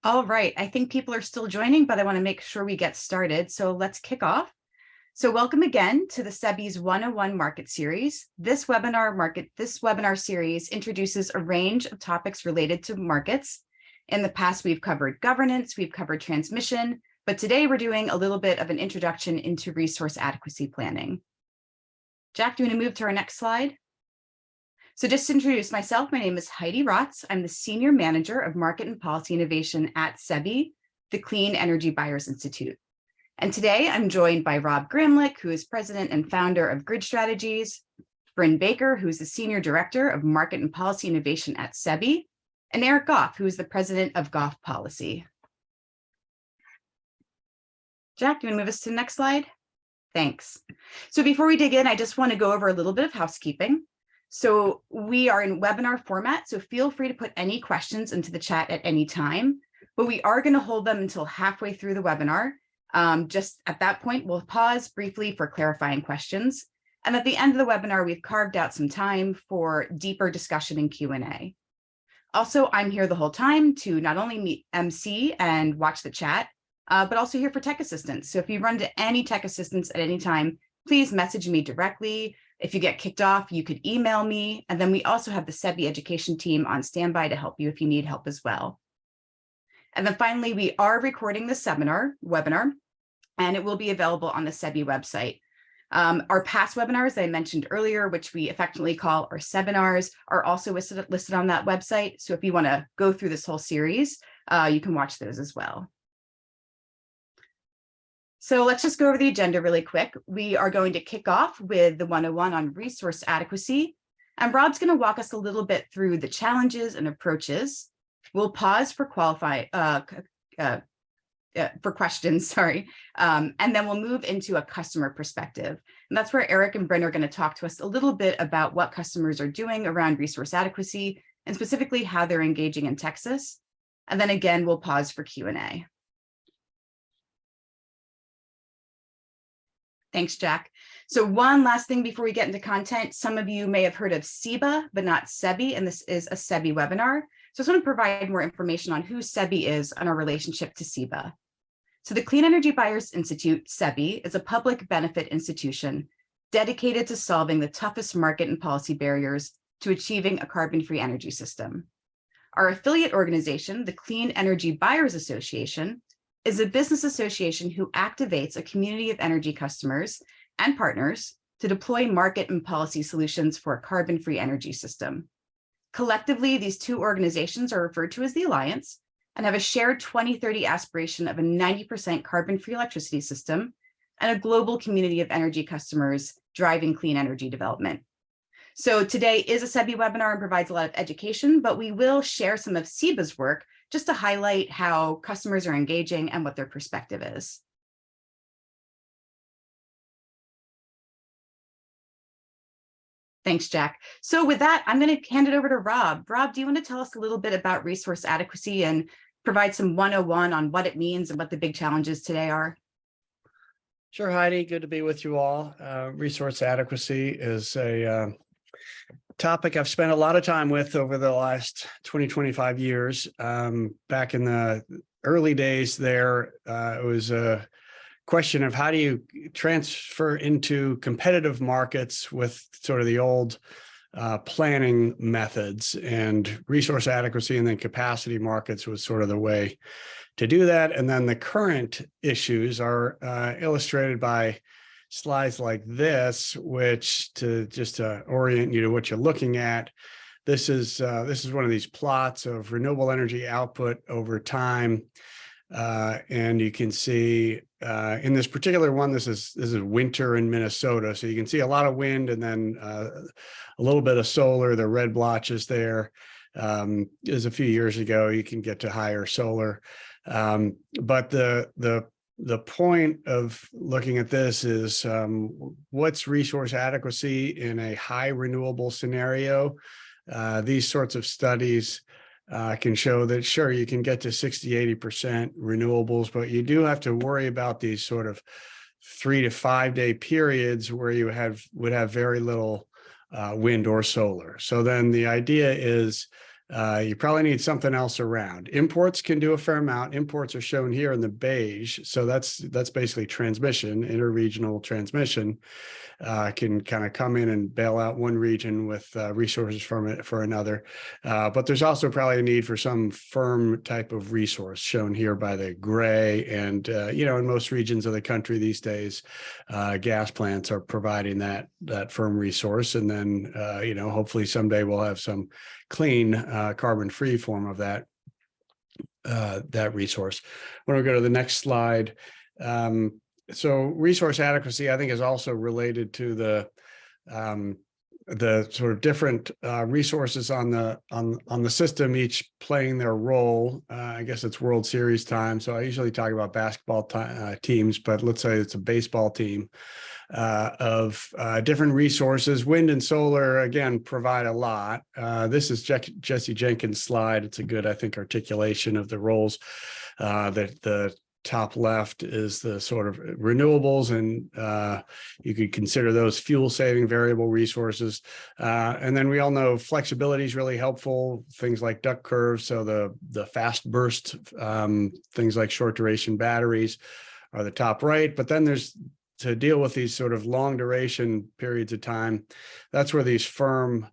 All right, I think people are still joining, but I want to make sure we get started. So let's kick off. So welcome again to the Sebby's 101 Market Series. This webinar series introduces a range of topics related to markets. In the past, we've covered governance, we've covered transmission, but today we're doing a little bit of an introduction into resource adequacy planning. Jack, do you want to move to our next slide? So just to introduce myself, my name is Heidi Rotz. I'm the Senior Manager of Market and Policy Innovation at Sebby, the Clean Energy Buyers Institute. And today I'm joined by Rob Gramlich, who is President and Founder of Grid Strategies, Bryn Baker, who's the Senior Director of Market and Policy Innovation at Sebby, and Eric Goff, who is the President of Goff Policy. Jack, do you want to move us to the next slide? Thanks. So before we dig in, I just want to go over a little bit of housekeeping. So we are in webinar format, so feel free to put any questions into the chat at any time, but we are going to hold them until halfway through the webinar. Just at that point, we'll pause briefly for clarifying questions. And at the end of the webinar, we've carved out some time for deeper discussion and Q&A. Also, I'm here the whole time to not only meet MC and watch the chat, but also here for tech assistance. So if you run into any tech assistance at any time, please message me directly. If you get kicked off, you could email me. And then we also have the Sebby education team on standby to help you if you need help as well. And then finally, we are recording the webinar, and it will be available on the Sebby website. Our past webinars that I mentioned earlier, which we affectionately call our Sebinars, are also listed on that website. So if you want to go through this whole series, you can watch those as well. So let's just go over the agenda really quick. We are going to kick off with the 101 on resource adequacy. And Rob's going to walk us a little bit through the challenges and approaches. We'll pause for questions, and then we'll move into a customer perspective. And that's where Eric and Bryn are going to talk to us a little bit about what customers are doing around resource adequacy and specifically how they're engaging in Texas. And then again, we'll pause for Q&A. Thanks, Jack. So one last thing before we get into content, some of you may have heard of SEBA, but not Sebby, and this is a Sebby webinar. So I just want to provide more information on who Sebby is and our relationship to SEBA. So the Clean Energy Buyers Institute, Sebby, is a public benefit institution dedicated to solving the toughest market and policy barriers to achieving a carbon-free energy system. Our affiliate organization, the Clean Energy Buyers Association, is a business association who activates a community of energy customers and partners to deploy market and policy solutions for a carbon-free energy system. Collectively, these two organizations are referred to as the Alliance and have a shared 2030 aspiration of a 90% carbon-free electricity system and a global community of energy customers driving clean energy development. So today is a Sebby webinar and provides a lot of education, but we will share some of SEBA's work just to highlight how customers are engaging and what their perspective is. Thanks, Jack. So with that, I'm going to hand it over to Rob. Rob, do you want to tell us a little bit about resource adequacy and provide some 101 on what it means and what the big challenges today are? Sure, Heidi. Good to be with you all. Resource adequacy is a topic I've spent a lot of time with over the last 25 years. Back in the early days there, it was a question of how do you transfer into competitive markets with sort of the old planning methods, and resource adequacy and then capacity markets was sort of the way to do that. And then the current issues are illustrated by slides like this, which just to orient you to what you're looking at. This is one of these plots of renewable energy output over time. And you can see in this particular one, this is winter in Minnesota. So you can see a lot of wind and then a little bit of solar, the red blotches there. Is a few years ago, you can get to higher solar. But the point of looking at this is what's resource adequacy in a high renewable scenario. These sorts of studies can show that, sure, you can get to 60–80% renewables, but you do have to worry about these sort of 3 to 5 day periods where you would have very little wind or solar. So then the idea is you probably need something else around. Imports can do a fair amount. Imports are shown here in the beige. So that's basically transmission, interregional transmission. Can kind of come in and bail out one region with resources from it for another. But there's also probably a need for some firm type of resource shown here by the gray. And, in most regions of the country these days, gas plants are providing that firm resource. And then, hopefully someday we'll have some clean carbon-free form of that resource. When we go to the next slide, so resource adequacy, I think, is also related to the sort of different resources on the system, each playing their role. I guess it's World Series time, so I usually talk about basketball teams, but let's say it's a baseball team of different resources. Wind and solar, again, provide a lot. This is Jesse Jenkins' slide. It's a good, I think, articulation of the roles that the top left is the sort of renewables, and you could consider those fuel saving variable resources. And then we all know flexibility is really helpful, things like duck curves. So the fast burst, things like short duration batteries are the top right. But then there's, to deal with these sort of long duration periods of time, that's where these firm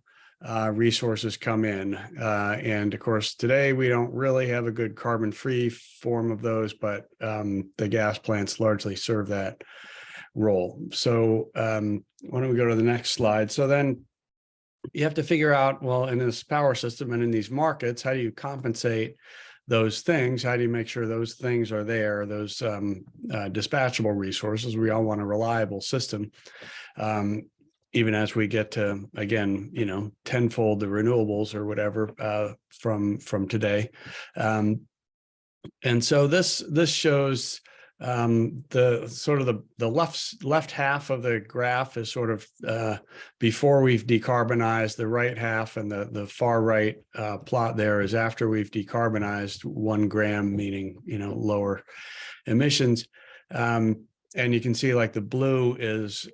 resources come in. And of course, today we don't really have a good carbon-free form of those, but the gas plants largely serve that role. So why don't we go to the next slide? So then you have to figure out, well, in this power system and in these markets, how do you compensate those things? How do you make sure those things are there, those dispatchable resources? We all want a reliable system. Even as we get to, again, tenfold the renewables or whatever from today. And so this shows the sort of the left half of the graph is sort of before we've decarbonized. The right half and the far right plot there is after we've decarbonized 1 gram, meaning lower emissions. And you can see, like, the blue is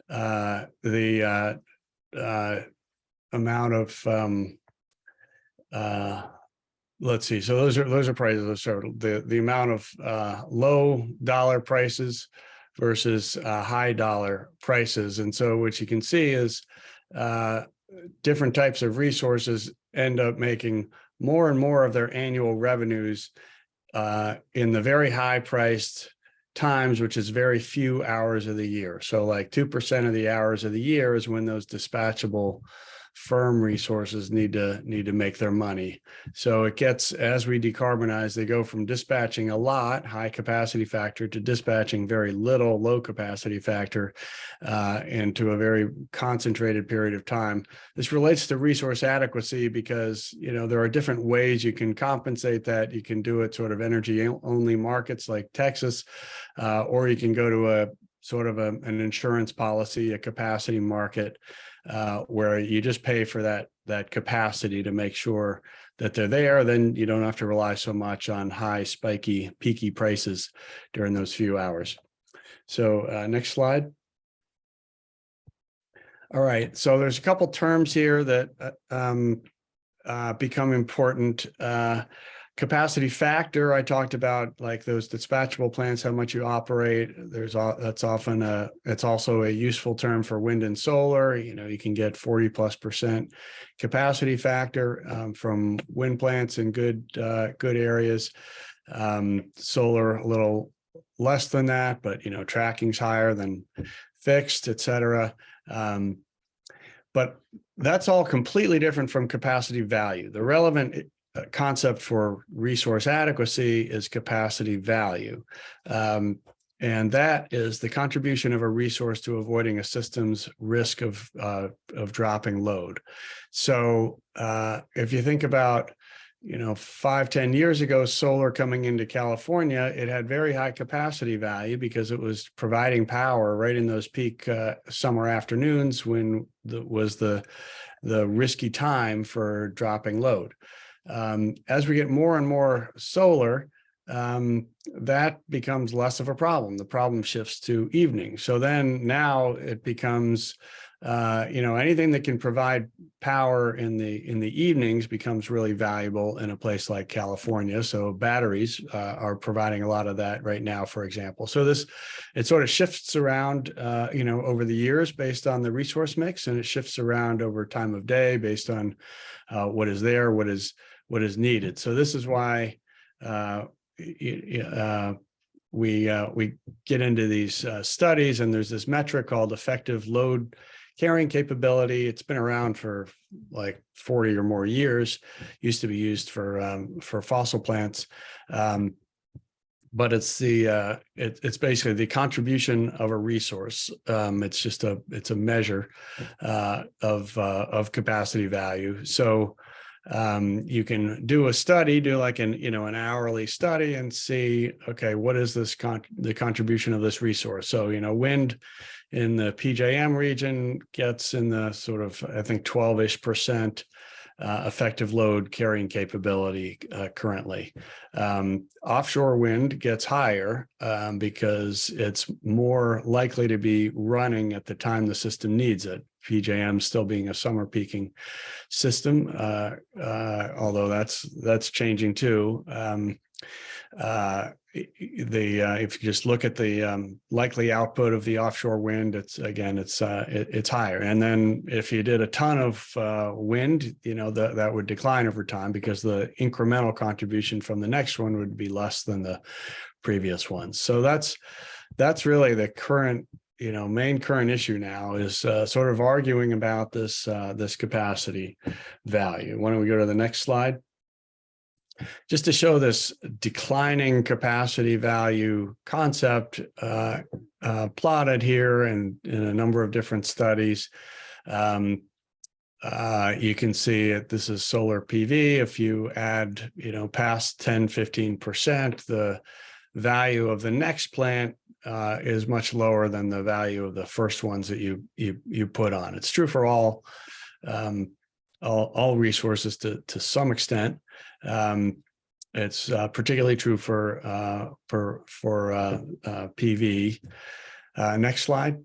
the amount of let's see. So those are prices. So the amount of low dollar prices versus high dollar prices. And so what you can see is different types of resources end up making more and more of their annual revenues in the very high priced times, which is very few hours of the year. So like 2% of the hours of the year is when those dispatchable firm resources need to make their money. So it gets, as we decarbonize, they go from dispatching a lot, high capacity factor, to dispatching very little, low capacity factor, into a very concentrated period of time. This relates to resource adequacy because, there are different ways you can compensate that. You can do it sort of energy only markets like Texas, or you can go to a sort of an insurance policy, a capacity market, where you just pay for that capacity to make sure that they're there. Then you don't have to rely so much on high, spiky, peaky prices during those few hours. So next slide. All right, so there's a couple terms here that become important. Capacity factor, I talked about, like those dispatchable plants, how much you operate. That's often it's also a useful term for wind and solar. You can get 40+% capacity factor from wind plants in good areas. Solar a little less than that, but tracking's higher than fixed, et cetera. But that's all completely different from capacity value. The relevant concept for resource adequacy is capacity value. And that is the contribution of a resource to avoiding a system's risk of dropping load. So if you think about, 5-10 years ago, solar coming into California, it had very high capacity value because it was providing power right in those peak summer afternoons when was the risky time for dropping load. As we get more and more solar, that becomes less of a problem. The problem shifts to evening. So then now it becomes anything that can provide power in the evenings becomes really valuable in a place like California. So batteries are providing a lot of that right now, for example. So it sort of shifts around, over the years based on the resource mix, and it shifts around over time of day based on what is there, what is needed. So this is why we get into these studies, and there's this metric called effective load carrying capability. It's been around for like 40 or more years. Used to be used for fossil plants, but it's it's basically the contribution of a resource. It's a measure of capacity value. So you can do a study, do like an hourly study, and see, okay, what is the contribution of this resource? So wind in the PJM region gets in the sort of, I think, 12-ish% effective load carrying capability currently. Offshore wind gets higher because it's more likely to be running at the time the system needs it. PJM still being a summer peaking system, although that's changing too. If you just look at the likely output of the offshore wind, it's higher. And then if you did a ton of wind, that would decline over time because the incremental contribution from the next one would be less than the previous one. So that's really the current, main current issue now is sort of arguing about this capacity value. Why don't we go to the next slide? Just to show this declining capacity value concept plotted here and in a number of different studies. You can see this is solar PV. If you add, past 10, 15%, the value of the next plant is much lower than the value of the first ones that you put on. It's true for all resources to some extent. It's particularly true for PV. Next slide.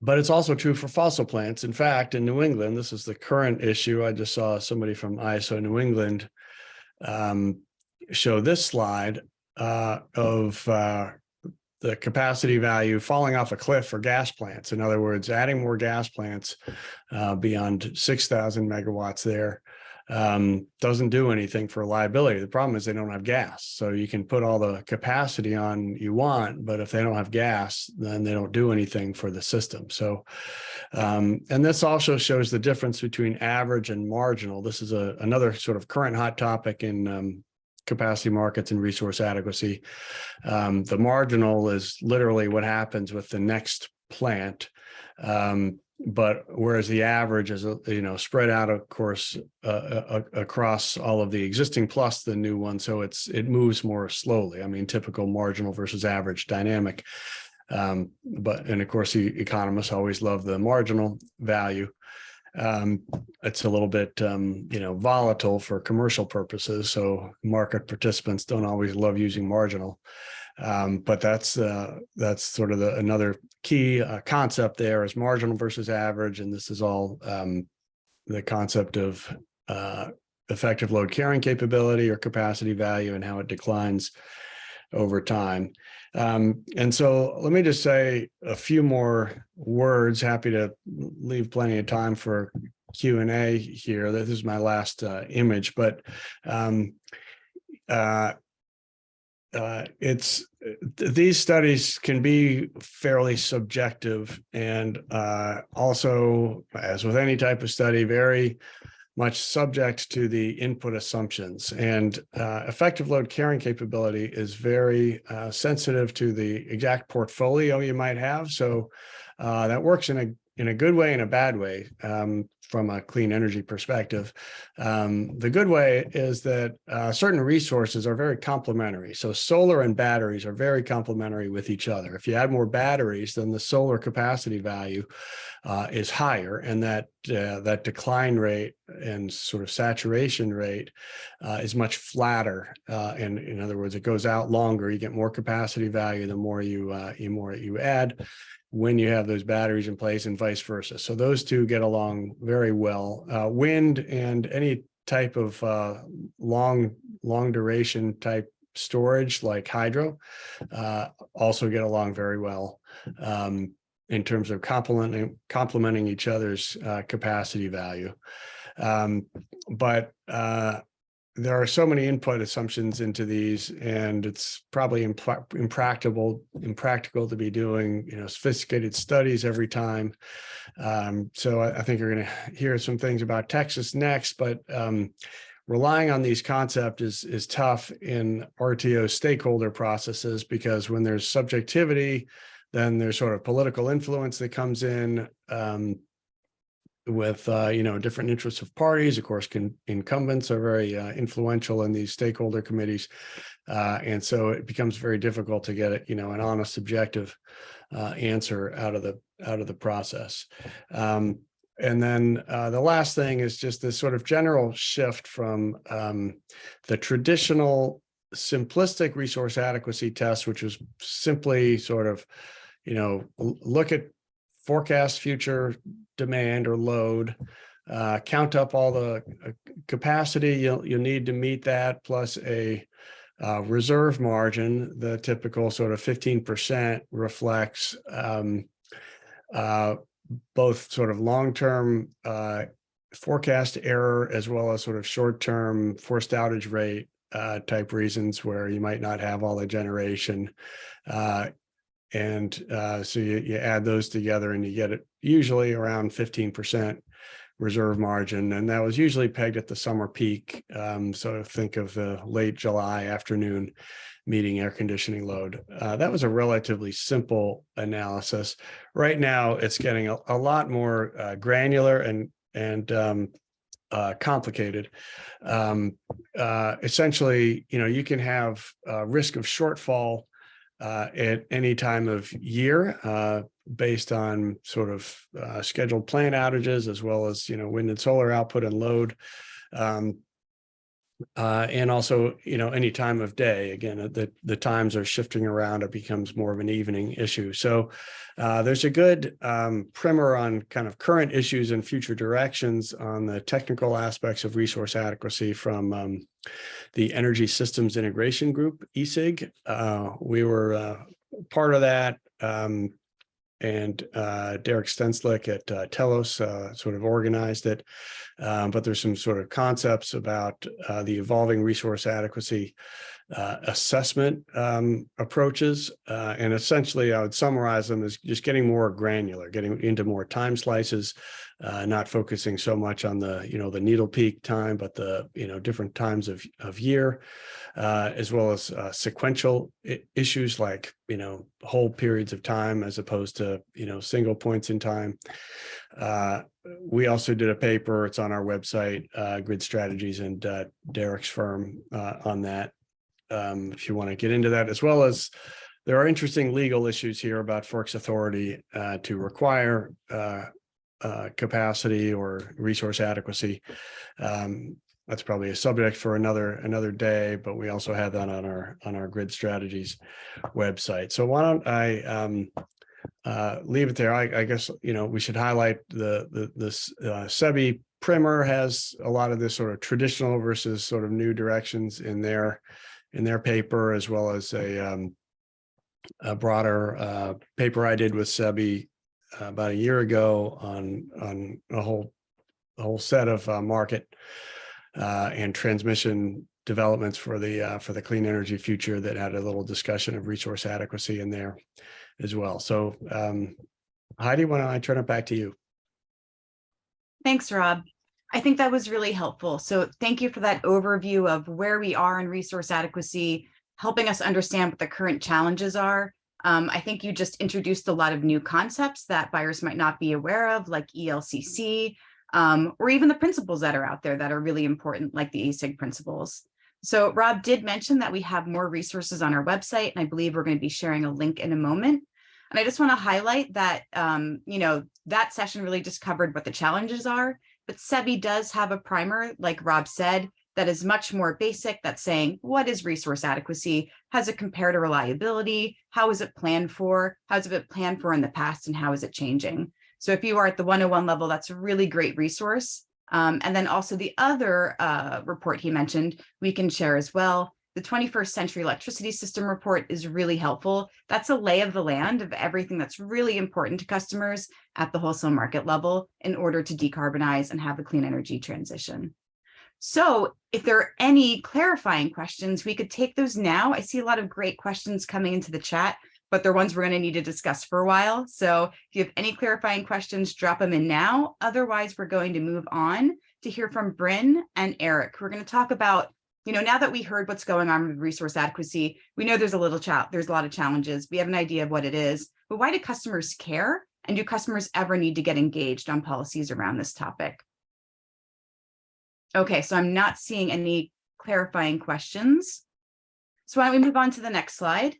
But it's also true for fossil plants. In fact, in New England, this is the current issue. I just saw somebody from ISO New England show this slide of the capacity value falling off a cliff for gas plants. In other words, adding more gas plants beyond 6,000 megawatts there doesn't do anything for reliability. The problem is they don't have gas. So you can put all the capacity on you want, but if they don't have gas, then they don't do anything for the system. So, and this also shows the difference between average and marginal. This is another sort of current hot topic in capacity markets and resource adequacy. The marginal is literally what happens with the next plant. But whereas the average is, spread out, of course, across all of the existing plus the new one. So it moves more slowly. I mean, typical marginal versus average dynamic. And of course, the economists always love the marginal value. It's a little bit, volatile for commercial purposes. So market participants don't always love using marginal. But that's sort of another key concept there is marginal versus average. And this is all the concept of effective load carrying capability or capacity value and how it declines over time. And so let me just say a few more words. Happy to leave plenty of time for Q&A here. This is my last image, but these studies can be fairly subjective and also, as with any type of study, very much subject to the input assumptions. And effective load carrying capability is very sensitive to the exact portfolio you might have. So that works in a good way and a bad way. from a clean energy perspective. The good way is that certain resources are very complementary. So solar and batteries are very complementary with each other. If you add more batteries, then the solar capacity value is higher, and that decline rate and sort of saturation rate is much flatter. And in other words, it goes out longer. You get more capacity value the more you add when you have those batteries in place, and vice versa. So those two get along very well. Wind and any type of long duration type storage like hydro also get along very well in terms of complementing each other's capacity value. But there are so many input assumptions into these, and it's probably impractical to be doing, sophisticated studies every time. So I think you're going to hear some things about Texas next, but relying on these concepts is tough in RTO stakeholder processes, because when there's subjectivity, then there's sort of political influence that comes in. With different interests of parties. Of course, incumbents are very influential in these stakeholder committees, and so it becomes very difficult to get an honest, objective answer out of the process. And then the last thing is just this sort of general shift from the traditional simplistic resource adequacy test, which was simply sort of look at forecast future demand or load, count up all the capacity you'll need to meet that, plus a reserve margin. The typical sort of 15% reflects both sort of long-term forecast error as well as sort of short-term forced outage rate type reasons where you might not have all the generation. And so you add those together and you get it usually around 15% reserve margin. And that was usually pegged at the summer peak. So think of the late July afternoon meeting air conditioning load. That was a relatively simple analysis. Right now, it's getting a lot more granular and complicated. Essentially, you can have risk of shortfall at any time of year based on sort of scheduled plant outages, as well as, wind and solar output and load. And also, any time of day. Again, the times are shifting around. It becomes more of an evening issue. So there's a good primer on kind of current issues and future directions on the technical aspects of resource adequacy from the Energy Systems Integration Group, ESIG. We were part of that. And Derek Stenslick at Telos sort of organized it. But there's some sort of concepts about the evolving resource adequacy assessment approaches. And essentially, I would summarize them as just getting more granular, getting into more time slices, not focusing so much on the, the needle peak time, but the, different times of year, as well as sequential issues like, whole periods of time as opposed to, single points in time. We also did a paper, it's on our website, Grid Strategies and Derek's firm on that. If you want to get into that, as well as there are interesting legal issues here about FERC's authority to require capacity or resource adequacy. That's probably a subject for another day, but we also have that on our Grid Strategies website. So why don't I leave it there? I guess we should highlight the Sebby primer has a lot of this sort of traditional versus sort of new directions in their paper, as well as a broader paper I did with Sebby about a year ago on a whole set of market and transmission developments for the clean energy future that had a little discussion of resource adequacy in there as well. So Heidi, why don't I turn it back to you? Thanks, Rob. I think that was really helpful. So thank you for that overview of where we are in resource adequacy, helping us understand what the current challenges are. I think you just introduced a lot of new concepts that buyers might not be aware of, like ELCC, or even the principles that are out there that are really important, like the ASIG principles. So Rob did mention that we have more resources on our website, and I believe we're going to be sharing a link in a moment. And I just want to highlight that, that session really just covered what the challenges are, but Sebby does have a primer, like Rob said, that is much more basic, that's saying, what is resource adequacy? How does it compare to reliability? How is it planned for? How has it been planned for in the past, and how is it changing? So if you are at the 101 level, that's a really great resource. And then also the other report he mentioned, we can share as well. The 21st Century Electricity System report is really helpful. That's a lay of the land of everything that's really important to customers at the wholesale market level in order to decarbonize and have a clean energy transition. So if there are any clarifying questions, we could take those now. I see a lot of great questions coming into the chat, but they're ones we're going to need to discuss for a while. So if you have any clarifying questions, drop them in now. Otherwise, we're going to move on to hear from Bryn and Eric. We're going to talk about, now that we heard what's going on with resource adequacy, we know there's a lot of challenges. We have an idea of what it is, but why do customers care? And do customers ever need to get engaged on policies around this topic? Okay, so I'm not seeing any clarifying questions. So why don't we move on to the next slide?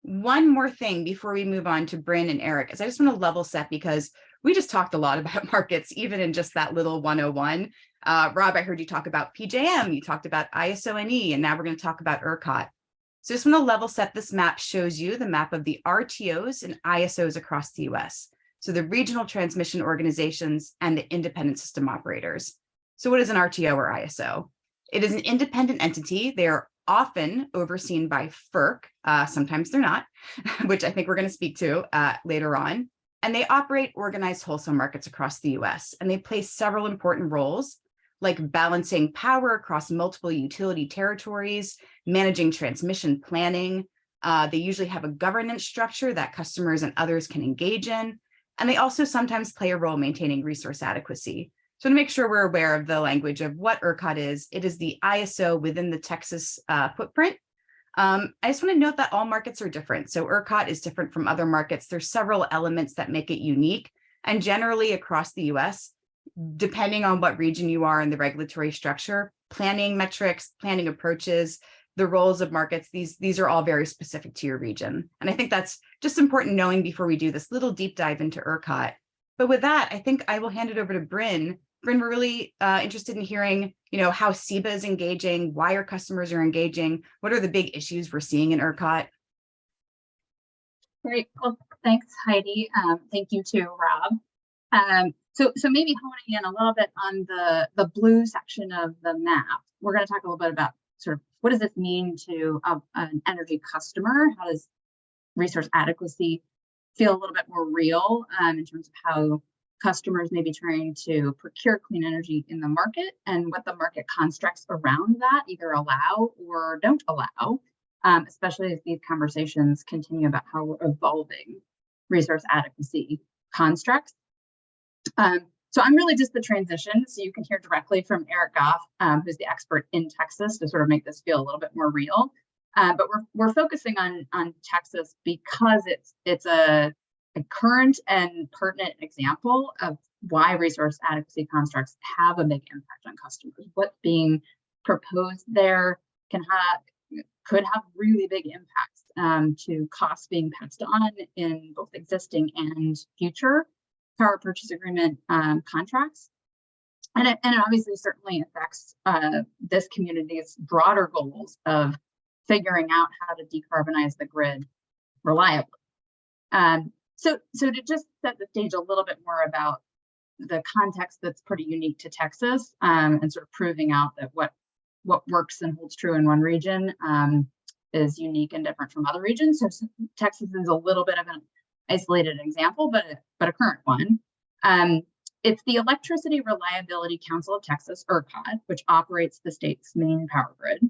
One more thing before we move on to Bryn and Eric is I just want to level set, because we just talked a lot about markets, even in just that little 101. Rob, I heard you talk about PJM, you talked about ISO&E, and now we're going to talk about ERCOT. So just want to level set. This map shows you the map of the RTOs and ISOs across the US. So the regional transmission organizations and the independent system operators. So what is an RTO or ISO? It is an independent entity. They are often overseen by FERC. Sometimes they're not, which I think we're going to speak to later on. And they operate organized wholesale markets across the US. And they play several important roles, like balancing power across multiple utility territories, managing transmission planning. They usually have a governance structure that customers and others can engage in. And they also sometimes play a role maintaining resource adequacy. So to make sure we're aware of the language of what ERCOT is, it is the ISO within the Texas footprint. I just want to note that all markets are different. So ERCOT is different from other markets. There's several elements that make it unique. And generally across the US, depending on what region you are in the regulatory structure, planning metrics, planning approaches, the roles of markets, these are all very specific to your region. And I think that's just important knowing before we do this little deep dive into ERCOT. But with that, I think I will hand it over to Bryn. Bryn, we're really interested in hearing, how SEBA is engaging, why our customers are engaging, what are the big issues we're seeing in ERCOT? Great. Well, thanks, Heidi. Thank you to Rob. So maybe honing in a little bit on the blue section of the map, we're going to talk a little bit about sort of what does this mean to an energy customer? How does resource adequacy feel a little bit more real in terms of how customers may be trying to procure clean energy in the market, and what the market constructs around that either allow or don't allow, especially as these conversations continue about how we're evolving resource adequacy constructs. So I'm really just the transition, so you can hear directly from Eric Goff, who's the expert in Texas, to sort of make this feel a little bit more real. But we're focusing on Texas because it's a current and pertinent example of why resource adequacy constructs have a big impact on customers. What's being proposed there could have really big impacts to costs being passed on in both existing and future power purchase agreement contracts. And it obviously certainly affects this community's broader goals of figuring out how to decarbonize the grid reliably. So to just set the stage a little bit more about the context that's pretty unique to Texas, and sort of proving out that what works and holds true in one region is unique and different from other regions. So Texas is a little bit of an isolated example, but a current one. It's the Electricity Reliability Council of Texas, ERCOT, which operates the state's main power grid.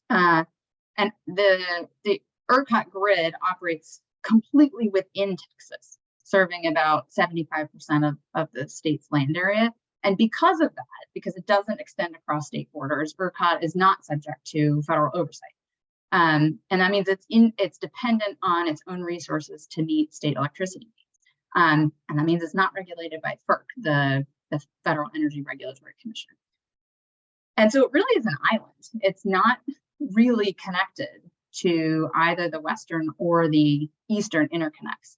And the ERCOT grid operates completely within Texas, serving about 75% of the state's land area. And because of that, because it doesn't extend across state borders, ERCOT is not subject to federal oversight. And that means it's dependent on its own resources to meet state electricity needs. And that means it's not regulated by FERC, the Federal Energy Regulatory Commission. And so it really is an island. It's not really connected to either the Western or the Eastern interconnects.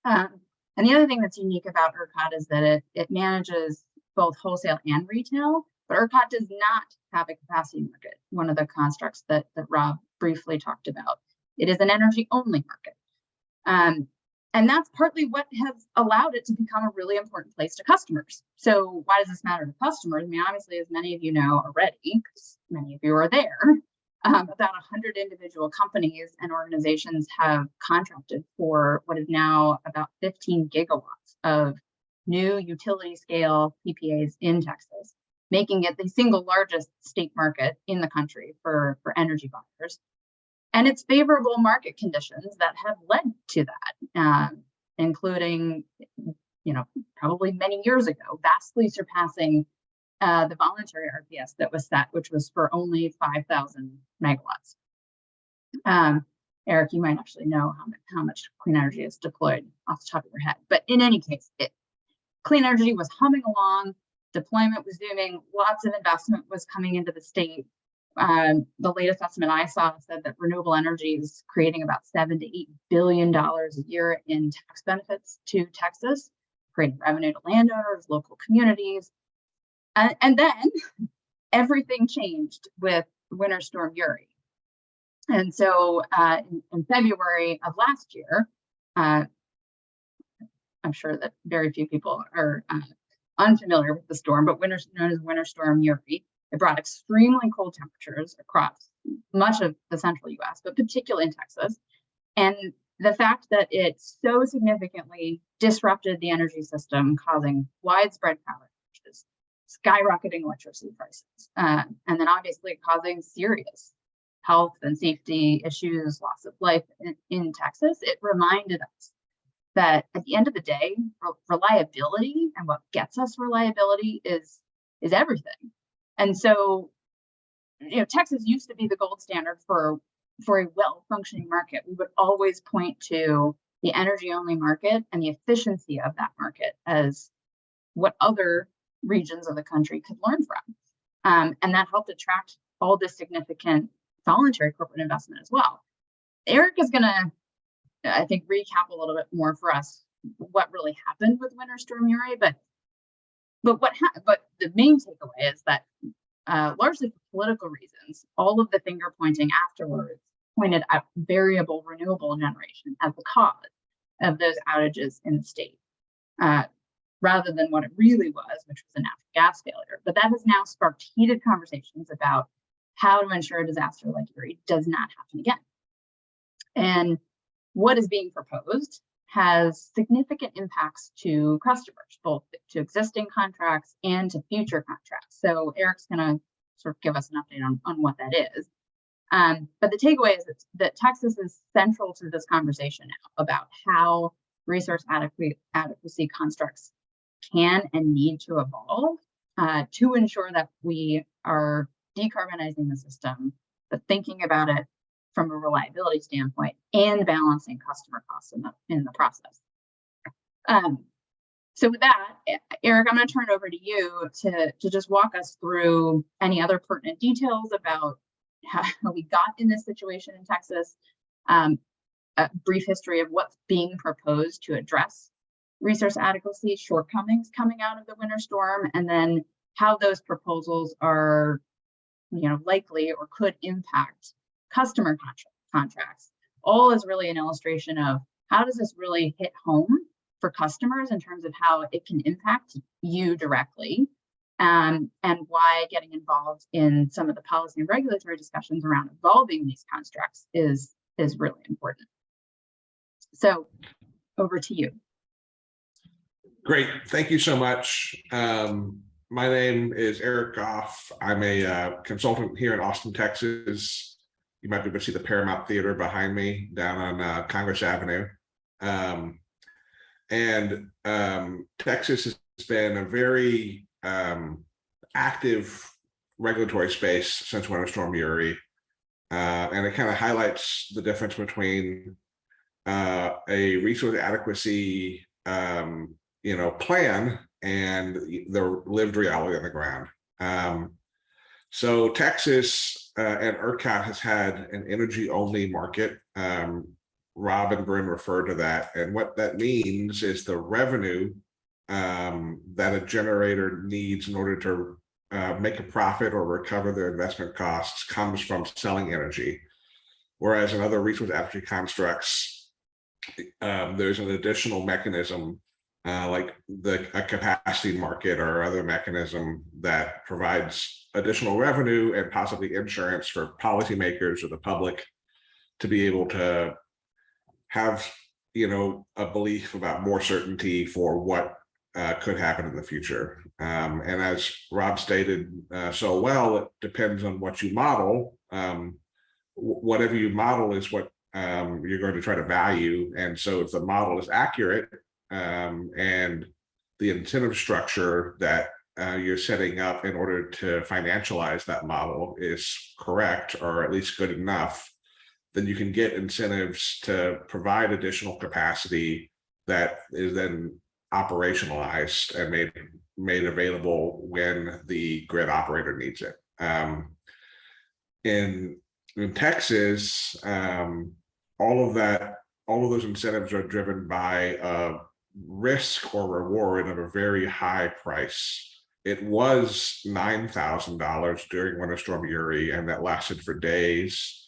And the other thing that's unique about ERCOT is that it manages both wholesale and retail, but ERCOT does not have a capacity market, one of the constructs that Rob briefly talked about. It is an energy-only market. And that's partly what has allowed it to become a really important place to customers. So why does this matter to customers? I mean, obviously, as many of you know already, because many of you are there, about 100 individual companies and organizations have contracted for what is now about 15 gigawatts of new utility scale PPAs in Texas, making it the single largest state market in the country for energy buyers. And it's favorable market conditions that have led to that, including, probably many years ago, vastly surpassing the voluntary RPS that was set, which was for only 5,000 megawatts. Eric, you might actually know how much clean energy is deployed off the top of your head. But in any case, clean energy was humming along, deployment was zooming, lots of investment was coming into the state. The latest estimate I saw said that renewable energy is creating about $7 to $8 billion a year in tax benefits to Texas, creating revenue to landowners, local communities. And then everything changed with Winter Storm Uri. And so in February of last year, I'm sure that very few people are unfamiliar with the storm, but known as Winter Storm Uri. It brought extremely cold temperatures across much of the central US, but particularly in Texas. And the fact that it so significantly disrupted the energy system, causing widespread power outages, skyrocketing electricity prices, and then obviously causing serious health and safety issues, loss of life in Texas, it reminded us that at the end of the day, reliability and what gets us reliability is everything. And so, Texas used to be the gold standard for a well-functioning market. We would always point to the energy-only market and the efficiency of that market as what other regions of the country could learn from. And that helped attract all this significant voluntary corporate investment as well. Eric is going to, I think, recap a little bit more for us what really happened with Winter Storm Uri, but the main takeaway is that largely for political reasons, all of the finger pointing afterwards pointed at variable renewable generation as the cause of those outages in the state, rather than what it really was, which was a natural gas failure. But that has now sparked heated conversations about how to ensure a disaster like Uri does not happen again. And what is being proposed has significant impacts to customers, both to existing contracts and to future contracts. So Eric's going to sort of give us an update on what that is. But the takeaway is that Texas is central to this conversation now about how resource adequacy constructs can and need to evolve to ensure that we are decarbonizing the system, but thinking about it from a reliability standpoint and balancing customer costs in the process. So with that, Eric, I'm going to turn it over to you to just walk us through any other pertinent details about how we got in this situation in Texas, a brief history of what's being proposed to address resource adequacy shortcomings coming out of the winter storm, and then how those proposals are, likely or could impact customer contracts. All is really an illustration of how does this really hit home for customers in terms of how it can impact you directly, and why getting involved in some of the policy and regulatory discussions around evolving these constructs is really important. So over to you. Great, thank you so much. My name is Eric Goff. I'm a consultant here in Austin, Texas. You might be able to see the Paramount Theater behind me down on Congress Avenue. Texas has been a very active regulatory space since Winter Storm Uri. And it kind of highlights the difference between a resource adequacy plan and the lived reality on the ground. So Texas and ERCOT has had an energy only market. Rob and Bryn refer to that. And what that means is the revenue that a generator needs in order to make a profit or recover their investment costs comes from selling energy. Whereas in other resource adequacy constructs, there's an additional mechanism like a capacity market or other mechanism that provides additional revenue and possibly insurance for policymakers or the public to be able to have, a belief about more certainty for what could happen in the future. And as Rob stated so well, it depends on what you model. Whatever you model is what you're going to try to value. And so if the model is accurate and the incentive structure that you're setting up in order to financialize that model is correct, or at least good enough, then you can get incentives to provide additional capacity that is then operationalized and made available when the grid operator needs it. In Texas, all of those incentives are driven by a risk or reward of a very high price. It was $9,000 during Winter Storm Uri, and that lasted for days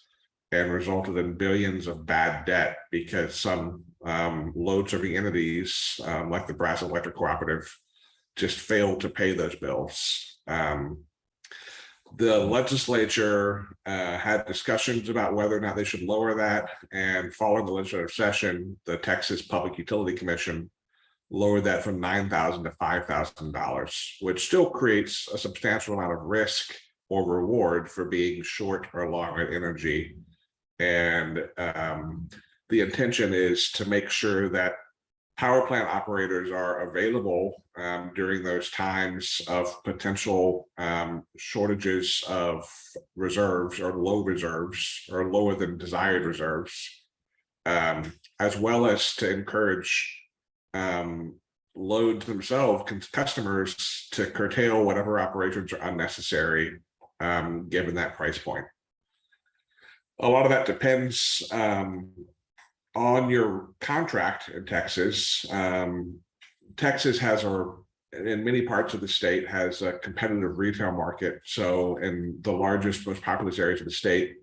and resulted in billions of bad debt because some load serving entities like the Brazos Electric Cooperative just failed to pay those bills. The legislature had discussions about whether or not they should lower that, and following the legislative session, the Texas Public Utility Commission lowered that from $9,000 to $5,000, which still creates a substantial amount of risk or reward for being short or long on energy. And the intention is to make sure that power plant operators are available during those times of potential shortages of reserves or low reserves or lower than desired reserves, as well as to encourage loads themselves, customers, to curtail whatever operations are unnecessary given that price point. A lot of that depends on your contract in Texas. Texas has, in many parts of the state, has a competitive retail market. So in the largest, most populous areas of the state,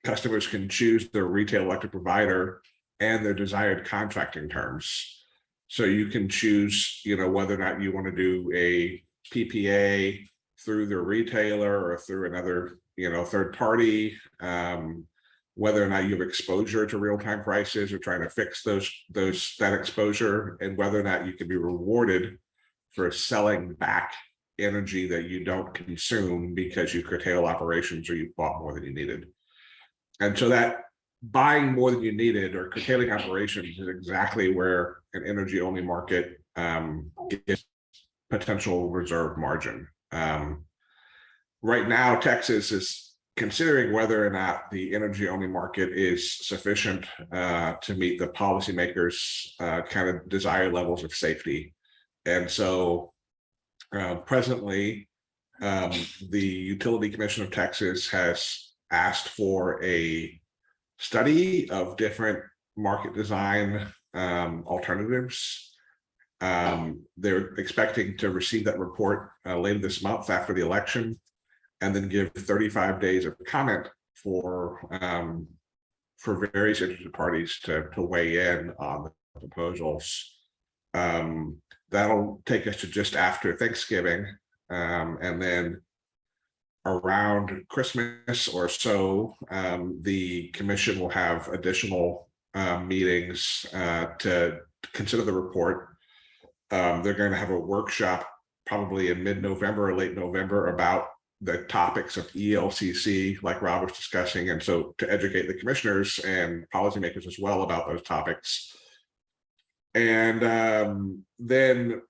customers can choose their retail electric provider and their desired contracting terms. So you can choose, whether or not you want to do a PPA through the retailer or through another, third party, whether or not you have exposure to real-time prices or trying to fix that exposure, and whether or not you can be rewarded for selling back energy that you don't consume because you curtail operations or you bought more than you needed. And so that buying more than you needed or curtailing operations is exactly where an energy only market gets potential reserve margin. Right now, Texas is considering whether or not the energy only market is sufficient to meet the policymakers' kind of desired levels of safety. And so presently, the Utility Commission of Texas has asked for a study of different market design alternatives. They're expecting to receive that report later this month after the election, and then give 35 days of comment for various interested parties to weigh in on the proposals. That'll take us to just after Thanksgiving, and then around Christmas or so, the commission will have additional meetings to consider the report. They're going to have a workshop probably in mid-November or late November about the topics of ELCC, like Rob was discussing, and so to educate the commissioners and policymakers as well about those topics. And then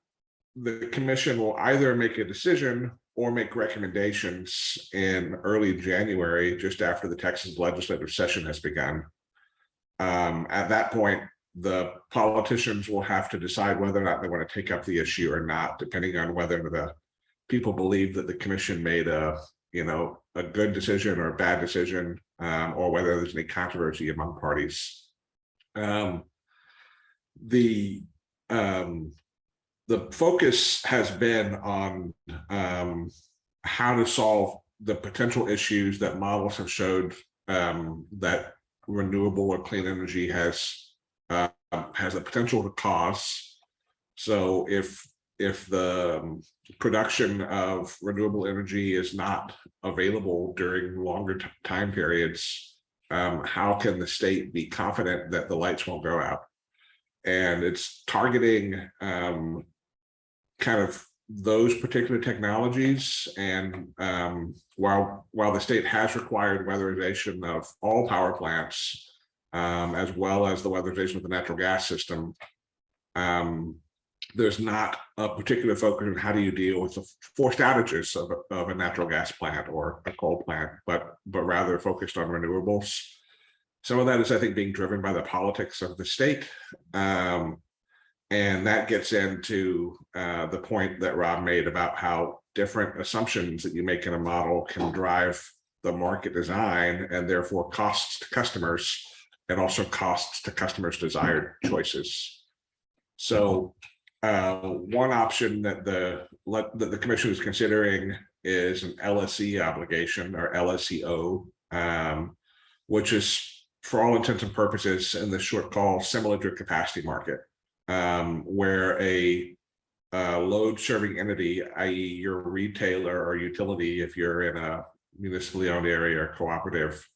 the commission will either make a decision or make recommendations in early January, just after the Texas legislative session has begun. At that point, the politicians will have to decide whether or not they want to take up the issue or not, depending on whether the people believe that the commission made a good decision or a bad decision, or whether there's any controversy among parties. The focus has been on how to solve the potential issues that models have showed that renewable or clean energy has the potential to cause. So if the production of renewable energy is not available during longer time periods, how can the state be confident that the lights won't go out? And it's targeting kind of those particular technologies. And while the state has required weatherization of all power plants, as well as the weatherization of the natural gas system, there's not a particular focus on how do you deal with the forced outages of a natural gas plant or a coal plant, but rather focused on renewables. Some of that is, I think, being driven by the politics of the state. And that gets into the point that Rob made about how different assumptions that you make in a model can drive the market design and therefore costs to customers, and also costs to customers' desired choices. So one option that the commission is considering is an LSE obligation, or LSEO, which is, for all intents and purposes, in the short call semi-liquid capacity market, where a load serving entity, i.e. your retailer or utility, if you're in a municipally owned area or cooperative,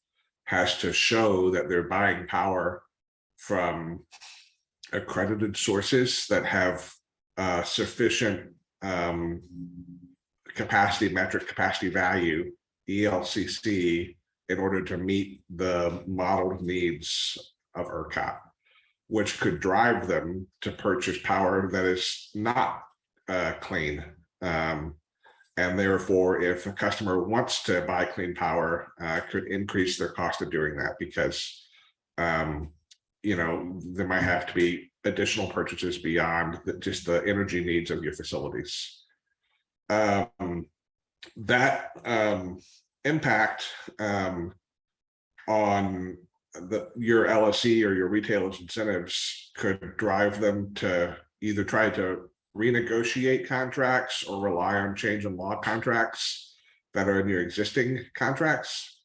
has to show that they're buying power from accredited sources that have sufficient metric capacity value, ELCC, in order to meet the modeled needs of ERCOT, which could drive them to purchase power that is not clean. And therefore, if a customer wants to buy clean power, could increase their cost of doing that, because there might have to be additional purchases beyond just the energy needs of your facilities. That impact on your LSE or your retailer's incentives could drive them to either try to renegotiate contracts or rely on change in law contracts that are in your existing contracts.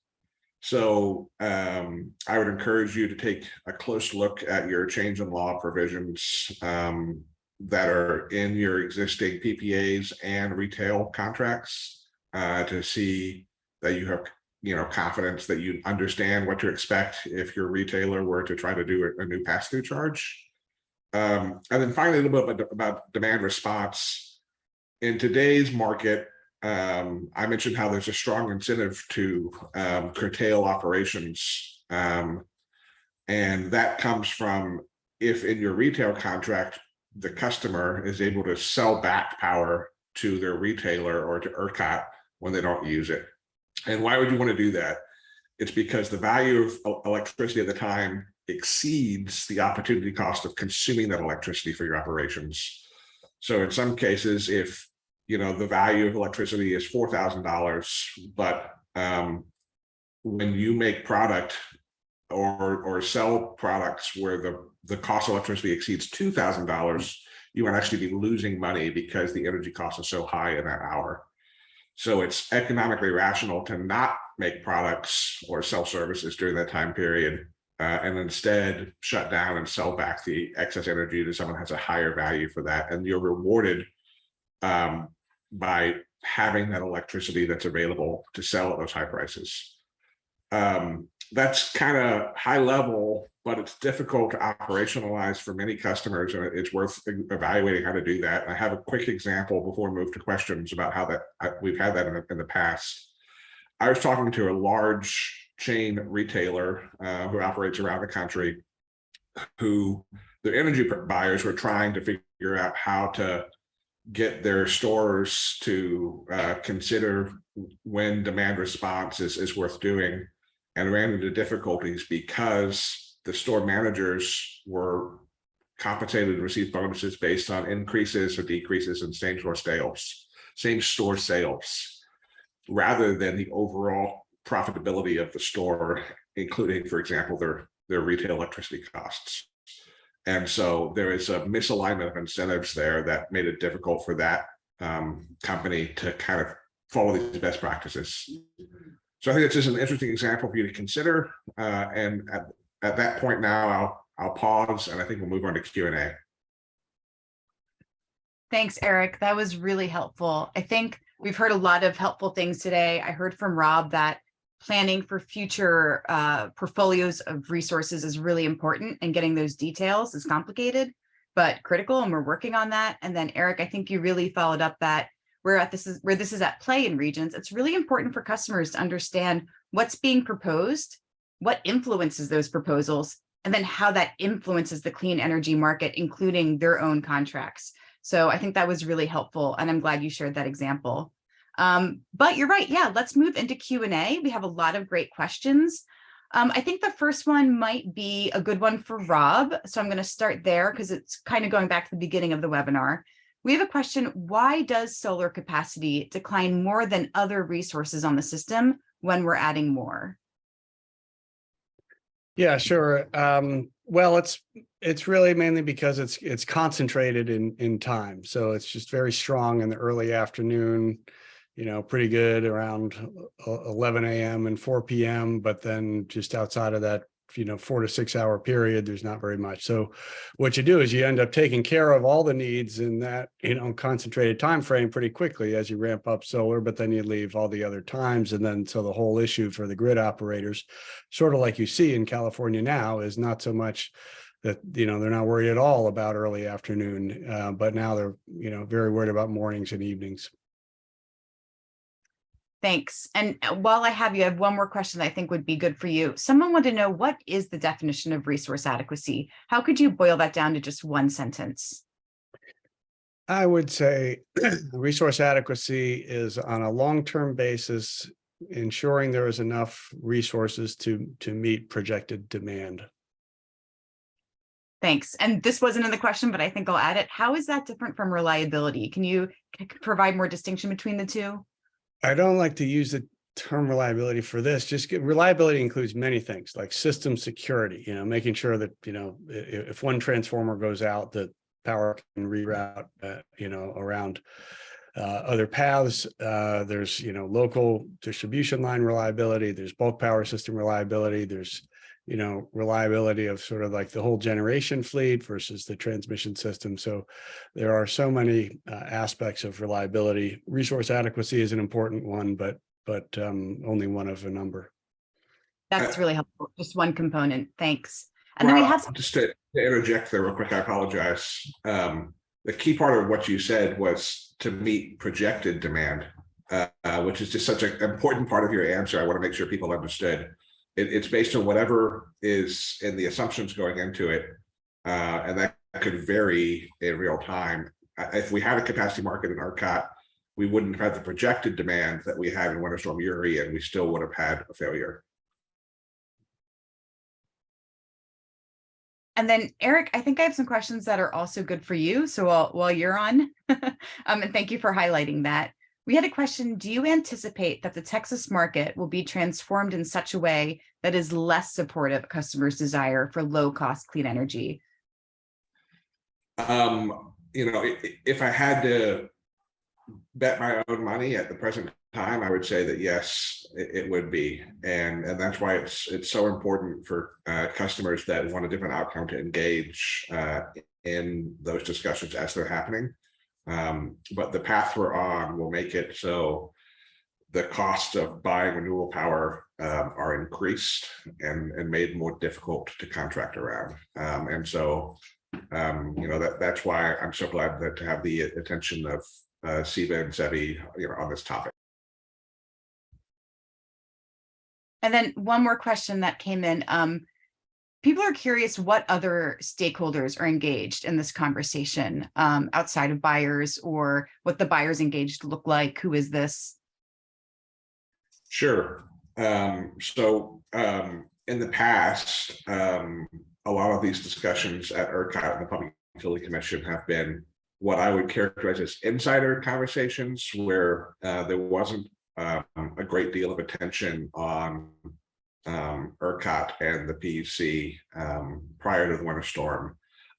So I would encourage you to take a close look at your change in law provisions that are in your existing PPAs and retail contracts to see that you have confidence that you understand what to expect if your retailer were to try to do a new pass-through charge. And then finally, a little bit about demand response. In today's market, I mentioned how there's a strong incentive to curtail operations. And that comes from, if in your retail contract, the customer is able to sell back power to their retailer or to ERCOT when they don't use it. And why would you want to do that? It's because the value of electricity at the time exceeds the opportunity cost of consuming that electricity for your operations. So in some cases, if the value of electricity is $4,000, but when you make product or sell products where the cost of electricity exceeds $2,000, you might actually be losing money because the energy cost is so high in that hour. So it's economically rational to not make products or sell services during that time period, and instead shut down and sell back the excess energy to someone who has a higher value for that. And you're rewarded by having that electricity that's available to sell at those high prices. That's kind of high level, but it's difficult to operationalize for many customers, and it's worth evaluating how to do that. I have a quick example before we move to questions about how we've had that in the past. I was talking to a large chain retailer who operates around the country, who their energy buyers were trying to figure out how to get their stores to consider when demand response is worth doing, and ran into difficulties because the store managers were compensated and received bonuses based on increases or decreases in same store sales, rather than the overall profitability of the store, including, for example, their retail electricity costs. And so there is a misalignment of incentives there that made it difficult for that company to kind of follow these best practices. So I think it's just an interesting example for you to consider. And at that point now, I'll pause, and I think we'll move on to Q&A. Thanks, Eric. That was really helpful. I think we've heard a lot of helpful things today. I heard from Rob that planning for future portfolios of resources is really important, and getting those details is complicated, but critical, and we're working on that. And then Eric, I think you really followed up that where this is at play in regions. It's really important for customers to understand what's being proposed, what influences those proposals, and then how that influences the clean energy market, including their own contracts. So I think that was really helpful, and I'm glad you shared that example. But you're right. Yeah, let's move into Q&A. We have a lot of great questions. I think the first one might be a good one for Rob. So I'm going to start there because it's kind of going back to the beginning of the webinar. We have a question: why does solar capacity decline more than other resources on the system when we're adding more? Yeah, sure. Well, it's really mainly because it's concentrated in time. So it's just very strong in the early afternoon, pretty good around 11 a.m. and 4 p.m. But then just outside of that, 4 to 6 hour period, there's not very much. So what you do is you end up taking care of all the needs in that, concentrated time frame pretty quickly as you ramp up solar, but then you leave all the other times. And then so the whole issue for the grid operators, sort of like you see in California now, is not so much that, they're not worried at all about early afternoon, but now they're, very worried about mornings and evenings. Thanks. And while I have one more question that I think would be good for you. Someone wanted to know, what is the definition of resource adequacy? How could you boil that down to just one sentence? I would say resource adequacy is, on a long-term basis, ensuring there is enough resources to meet projected demand. Thanks. And this wasn't in the question, but I think I'll add it. How is that different from reliability? Can you provide more distinction between the two? I don't like to use the term reliability for this. Reliability includes many things, like system security, making sure that, if one transformer goes out, that power can reroute, around other paths. There's, local distribution line reliability. There's bulk power system reliability. There's, reliability of sort of like the whole generation fleet versus the transmission system. So there are so many aspects of reliability. Resource adequacy is an important one, but only one of a number. That's really helpful. Just one component. Thanks. And then we have just to interject there real quick. I apologize. The key part of what you said was to meet projected demand, which is just such an important part of your answer. I want to make sure people understood. It's based on whatever is in the assumptions going into it, and that could vary in real time. If we had a capacity market in ERCOT, we wouldn't have had the projected demand that we had in Winter Storm Uri, and we still would have had a failure. And then, Eric, I think I have some questions that are also good for you. So while you're on, and thank you for highlighting that. We had a question: do you anticipate that the Texas market will be transformed in such a way that is less supportive of customers' desire for low-cost clean energy? If I had to bet my own money at the present time, I would say that yes, it would be. And that's why it's so important for customers that want a different outcome to engage in those discussions as they're happening. But the path we're on will make it so the cost of buying renewable power are increased and made more difficult to contract around. And so, that's why I'm so glad to have the attention of Sebby and Sebby, on this topic. And then one more question that came in. People are curious what other stakeholders are engaged in this conversation outside of buyers, or what the buyers engaged look like. Who is this? Sure. So in the past, a lot of these discussions at ERCOT and the Public Utility Commission have been what I would characterize as insider conversations, where there wasn't a great deal of attention on ERCOT and the PUC prior to the winter storm.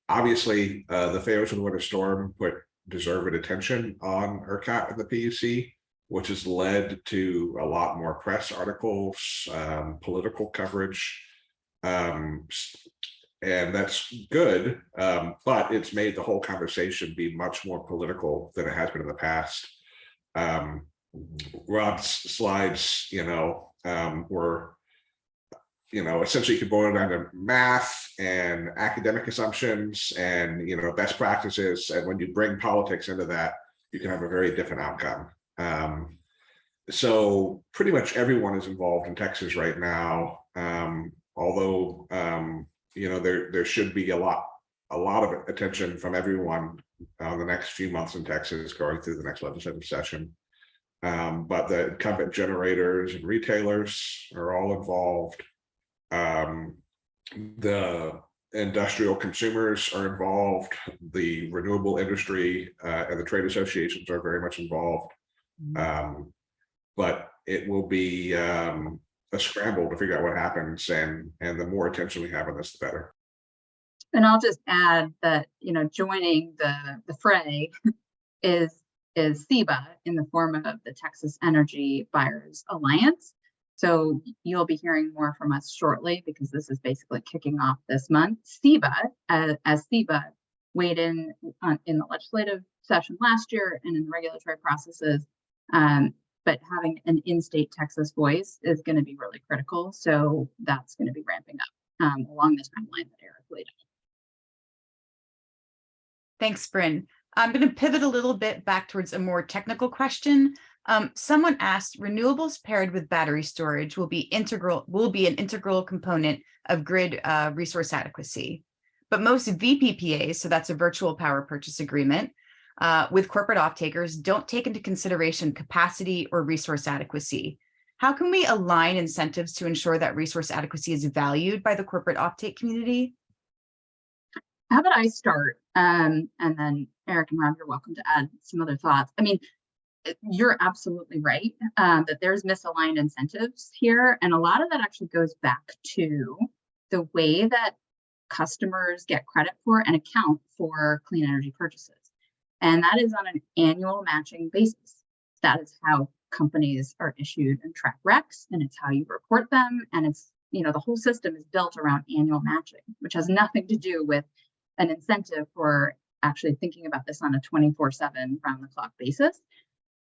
Obviously, the failures of the winter storm put deserved attention on ERCOT and the PUC, which has led to a lot more press articles, political coverage, and that's good, but it's made the whole conversation be much more political than it has been in the past. Rob's slides, were, essentially you could boil it down to math and academic assumptions and, best practices. And when you bring politics into that, you can have a very different outcome. So pretty much everyone is involved in Texas right now, although there should be a lot of attention from everyone on the next few months in Texas going through the next legislative session. But the incumbent generators and retailers are all involved. The industrial consumers are involved. The renewable industry and the trade associations are very much involved. But it will be a scramble to figure out what happens, and the more attention we have on this, the better. And I'll just add that, joining the fray is SEBA in the form of the Texas Energy Buyers Alliance. So you'll be hearing more from us shortly, because this is basically kicking off this month. SEBA, as SEBA weighed in the legislative session last year and in the regulatory processes, but having an in-state Texas voice is going to be really critical. So that's going to be ramping up along the timeline that Eric laid out. Thanks, Bryn. I'm going to pivot a little bit back towards a more technical question. Someone asked, renewables paired with battery storage will be an integral component of grid resource adequacy. But most VPPAs, so that's a virtual power purchase agreement, with corporate off-takers, don't take into consideration capacity or resource adequacy. How can we align incentives to ensure that resource adequacy is valued by the corporate off-take community? How about I start, and then Eric and Rob, you're welcome to add some other thoughts. I mean, you're absolutely right that there's misaligned incentives here, and a lot of that actually goes back to the way that customers get credit for and account for clean energy purchases. And that is on an annual matching basis. That is how companies are issued and track recs, and it's how you report them. And it's, the whole system is built around annual matching, which has nothing to do with an incentive for actually thinking about this on a 24/7 round the clock basis.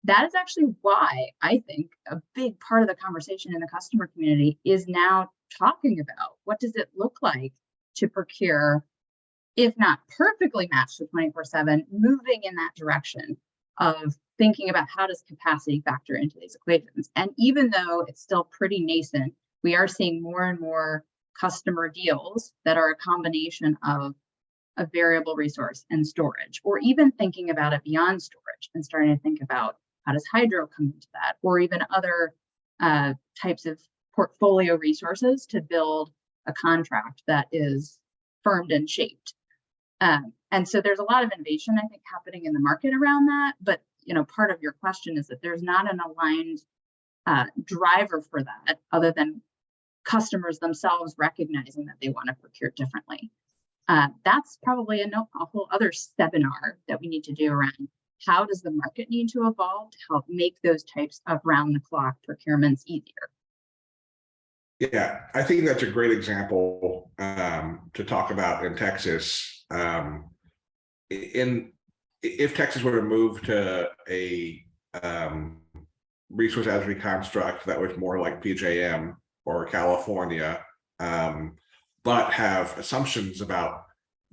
That is actually why I think a big part of the conversation in the customer community is now talking about what does it look like to procure, if not perfectly matched to 24/7, moving in that direction of thinking about how does capacity factor into these equations. And even though it's still pretty nascent, we are seeing more and more customer deals that are a combination of a variable resource and storage, or even thinking about it beyond storage and starting to think about how does hydro come into that, or even other types of portfolio resources to build a contract that is firmed and shaped. And so there's a lot of innovation, I think, happening in the market around that. But part of your question is that there's not an aligned driver for that, other than customers themselves recognizing that they want to procure differently. That's probably a whole other seminar that we need to do around how does the market need to evolve to help make those types of round-the-clock procurements easier. Yeah, I think that's a great example to talk about in Texas. If Texas were to move to a resource adequacy construct that was more like PJM or California, but have assumptions about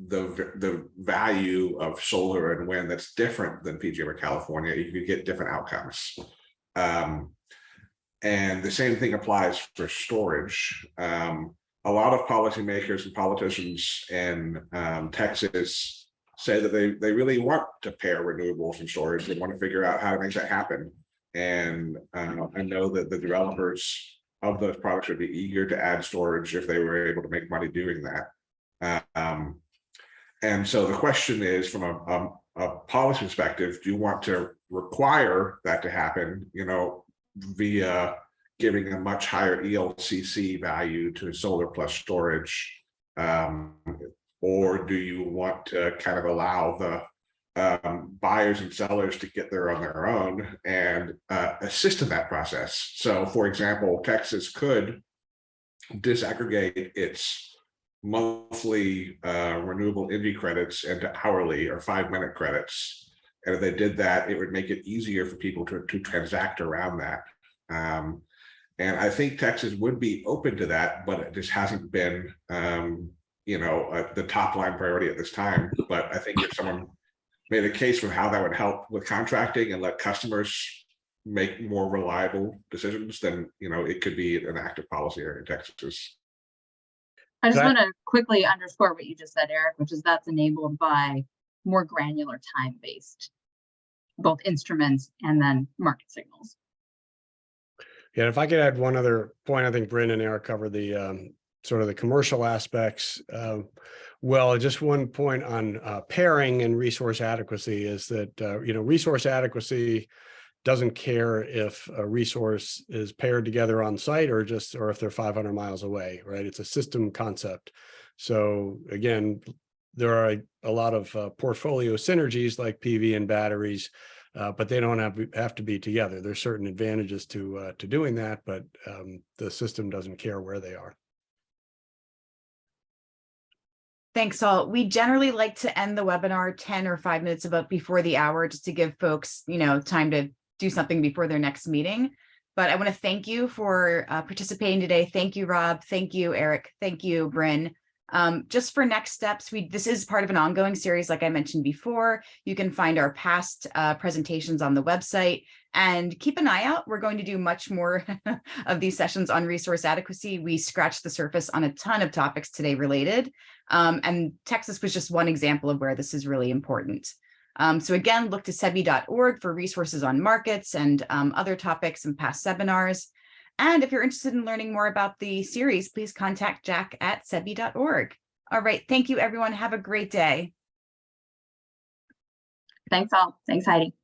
the value of solar and wind that's different than PJM or California, you could get different outcomes. And the same thing applies for storage. A lot of policymakers and politicians in Texas say that they really want to pair renewables and storage. They want to figure out how to make that happen. And I know that the developers of those products would be eager to add storage if they were able to make money doing that. And so the question is, from a policy perspective, do you want to require that to happen, via giving a much higher ELCC value to solar plus storage? Or do you want to kind of allow the buyers and sellers to get there on their own and assist in that process? So, for example, Texas could disaggregate its monthly renewable energy credits into hourly or 5-minute credits. And if they did that, it would make it easier for people to transact around that. And I think Texas would be open to that, but it just hasn't been, the top line priority at this time. But I think if someone made a case for how that would help with contracting and let customers make more reliable decisions, then, it could be an active policy area in Texas. I just want to quickly underscore what you just said, Eric, which is that's enabled by more granular time-based, both instruments and then market signals. Yeah, if I could add one other point, I think Bryn and Eric covered the sort of the commercial aspects. Well, just one point on pairing and resource adequacy is that, resource adequacy doesn't care if a resource is paired together on site or if they're 500 miles away, right? It's a system concept. So again, there are a lot of portfolio synergies like PV and batteries, but they don't have to be together. There's certain advantages to doing that, but the system doesn't care where they are. Thanks all. We generally like to end the webinar 10 or 5 minutes before the hour, just to give folks, time to do something before their next meeting. But I want to thank you for participating today. Thank you, Rob. Thank you, Eric. Thank you, Bryn. Just for next steps, this is part of an ongoing series, like I mentioned before. You can find our past presentations on the website, and keep an eye out. We're going to do much more of these sessions on resource adequacy. We scratched the surface on a ton of topics today related, and Texas was just one example of where this is really important. So again, look to sebby.org for resources on markets and other topics and past seminars. And if you're interested in learning more about the series, please contact Jack at sebby.org. All right. Thank you, everyone. Have a great day. Thanks all. Thanks, Heidi.